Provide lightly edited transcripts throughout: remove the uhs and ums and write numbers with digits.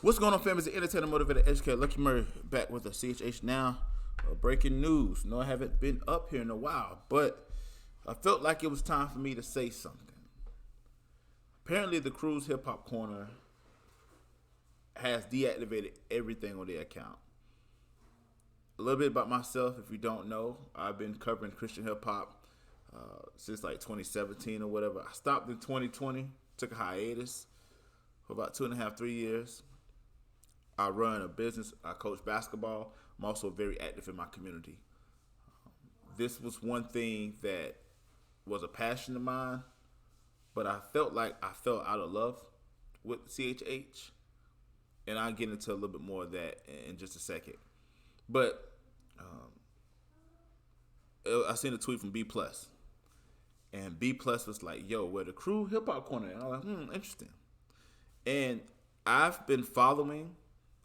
What's going on, fam? It's the entertainer, motivator, educator, Lucky Murray, back with the CHH Now. Breaking news. No, I haven't been up here in a while, but I felt like it was time for me to say something. Apparently, the Cruise Hip Hop Corner has deactivated everything on their account. A little bit about myself, if you don't know, I've been covering Christian hip hop since like 2017 or whatever. I stopped in 2020, took a hiatus for about 2.5, 3 years. I run a business. I coach basketball. I'm also very active in my community. This was one thing that was a passion of mine, but I felt like I fell out of love with CHH, and I'll get into a little bit more of that in just a second. But I seen a tweet from B Plus, and B Plus was like, "Yo, where the crew hip hop corner?" And I was like, interesting. And I've been following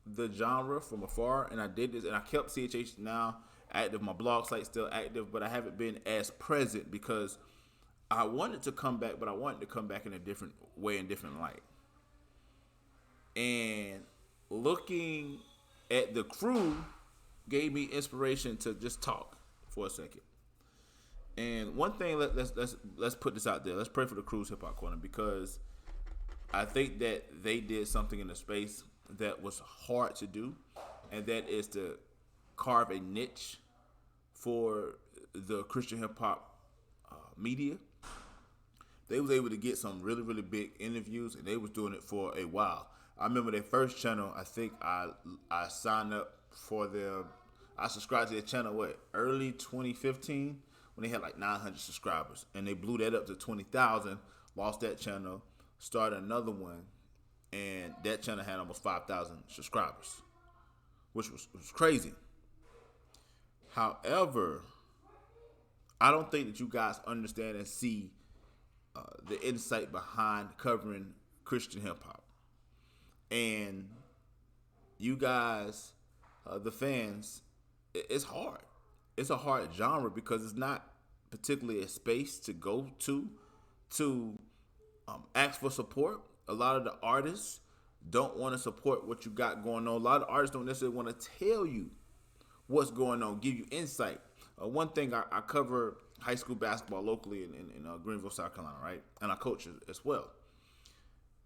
the genre from afar, and I did this, and I kept CHH Now active. My blog site's still active, but I haven't been as present because I wanted to come back, but I wanted to come back in a different way and different light. And looking at the crew gave me inspiration to just talk for a second. And one thing, let's put this out there. Let's pray for the Cruise Hip Hop Corner, because I think that they did something in the space that was hard to do, and that is to carve a niche for the Christian hip hop media. They was able to get some really, really big interviews, and they was doing it for a while. I remember their first channel. I think I signed up for their. I subscribed to their channel early 2015 when they had like 900 subscribers, and they blew that up to 20,000. Lost that channel, started another one, and that channel had almost 5,000 subscribers, which was crazy. However, I don't think that you guys understand and see the insight behind covering Christian hip hop. And you guys, the fans, it's hard. It's a hard genre because it's not particularly a space to go to ask for support. A lot of the artists don't want to support what you got going on. A lot of artists don't necessarily want to tell you what's going on, give you insight. One thing, I cover high school basketball locally in Greenville, South Carolina, right? And I coach as well.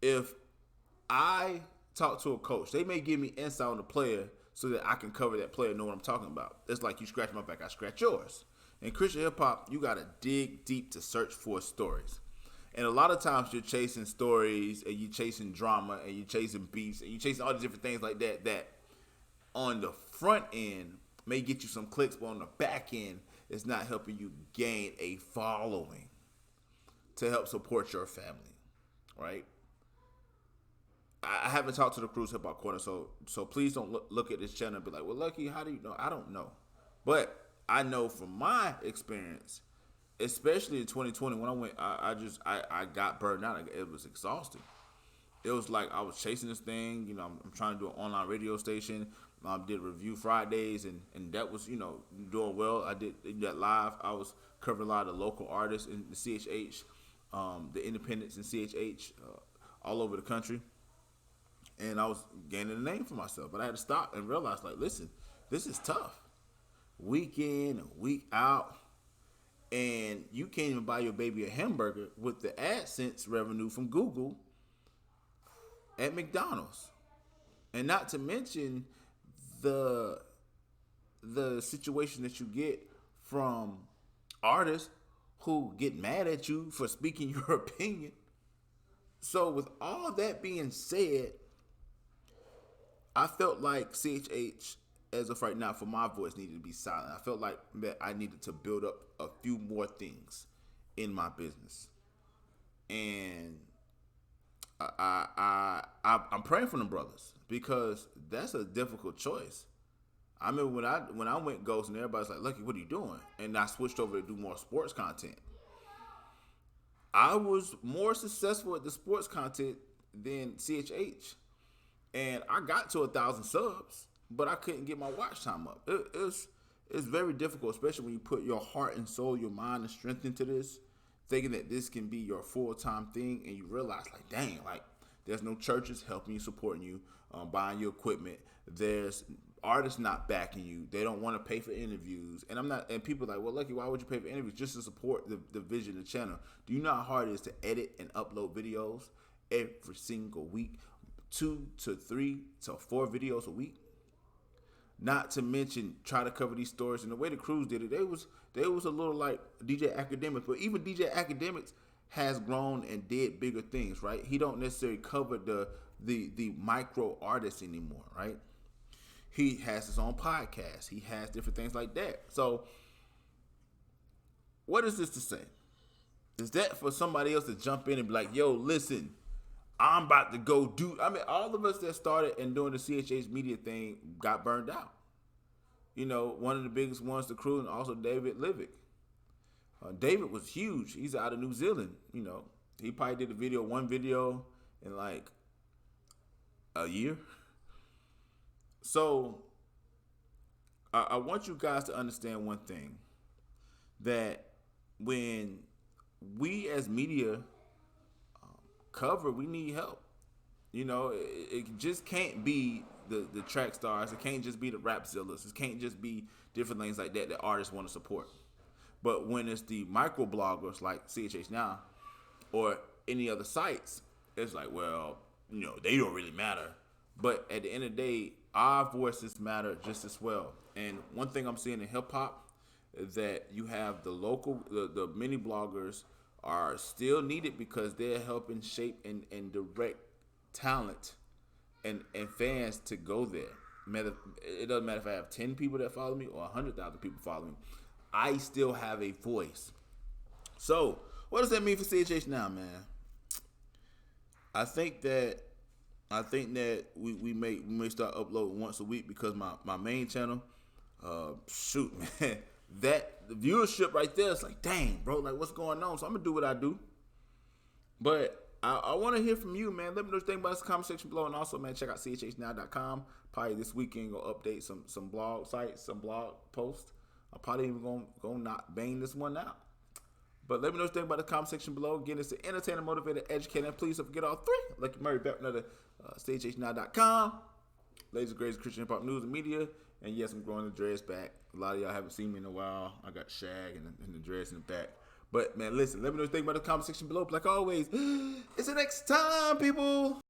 If I talk to a coach, they may give me insight on the player so that I can cover that player and know what I'm talking about. It's like you scratch my back, I scratch yours. In Christian hip hop, you got to dig deep to search for stories. And a lot of times you're chasing stories, and you're chasing drama, and you're chasing beefs, and you're chasing all these different things like that on the front end may get you some clicks, but on the back end, it's not helping you gain a following to help support your family, right? I haven't talked to the Cruise Hip Hop Corner, so please don't look at this channel and be like, well, Lucky, how do you know? I don't know. But I know from my experience, especially in 2020, when I went, I got burned out. It was exhausting. It was like I was chasing this thing. You know, I'm trying to do an online radio station. Did Review Fridays, and that was, doing well. I did that live. I was covering a lot of the local artists in the CHH, the independents in CHH, all over the country. And I was gaining a name for myself. But I had to stop and realize, like, listen, this is tough. Week in, week out. And you can't even buy your baby a hamburger with the AdSense revenue from Google at McDonald's. And not to mention the situation that you get from artists who get mad at you for speaking your opinion. So with all that being said, I felt like CHH, as of right now, for my voice, needed to be silent. I felt like that I needed to build up a few more things in my business. And I'm praying for them brothers, because that's a difficult choice. I remember when I went ghost and everybody's like, Lucky, what are you doing? And I switched over to do more sports content. I was more successful at the sports content than CHH. And I got to 1,000 subs, but I couldn't get my watch time up. It's very difficult, especially when you put your heart and soul, your mind and strength into this, thinking that this can be your full-time thing, and you realize, like, dang, like, There's no churches helping you, supporting you, buying your equipment. There's artists not backing you. They don't want to pay for interviews. And I'm not. And people are like, well, Lucky, why would you pay for interviews? Just to support the vision of the channel. Do you know how hard it is to edit and upload videos every single week? 2 to 3 to 4 videos a week. Not to mention try to cover these stories. And the way the crews did it, they was a little like DJ Academics. But even DJ Academics has grown and did bigger things, right? He don't necessarily cover the micro artists anymore, right? He has his own podcast. He has different things like that. So what is this to say? Is that for somebody else to jump in and be like, yo, listen, I'm about to go do. I mean, all of us that started and doing the CHH media thing got burned out. You know, one of the biggest ones, the crew, and also David Livick. David was huge. He's out of New Zealand. You know, he probably did one video in like a year. So I want you guys to understand one thing, that when we as media cover, we need help. You know, it just can't be the track stars. It can't just be the Rapzillas. It can't just be different things like that artists want to support. But when it's the micro bloggers like CHH Now or any other sites, it's like, well, you know, they don't really matter. But at the end of the day, our voices matter just as well. And one thing I'm seeing in hip hop is that you have the mini bloggers are still needed because they're helping shape and direct talent and fans to go there. It doesn't matter if I have 10 people that follow me or 100,000 people follow me. I still have a voice. So, what does that mean for CHH Now, man? I think that we may start uploading once a week because my main channel, shoot, man, that the viewership right there is like, dang, bro, like what's going on? So I'm gonna do what I do. But I want to hear from you, man. Let me know what you think about this comment section below, and also, man, check out chhnow.com. Probably this weekend gonna update some blog sites, some blog posts. I'm probably even gonna not bang this one out. But let me know what you think about the comment section below. Again, it's the entertainer, motivator, educator, and please don't forget all three. Lucky Murray, back another chhnow.com. Latest and greatest Christian hip hop news and media. And yes, I'm growing the dreads back. A lot of y'all haven't seen me in a while. I got shag and the dreads in the back. But man, listen, let me know what you think about the comment section below. Like always, it's the next time, people.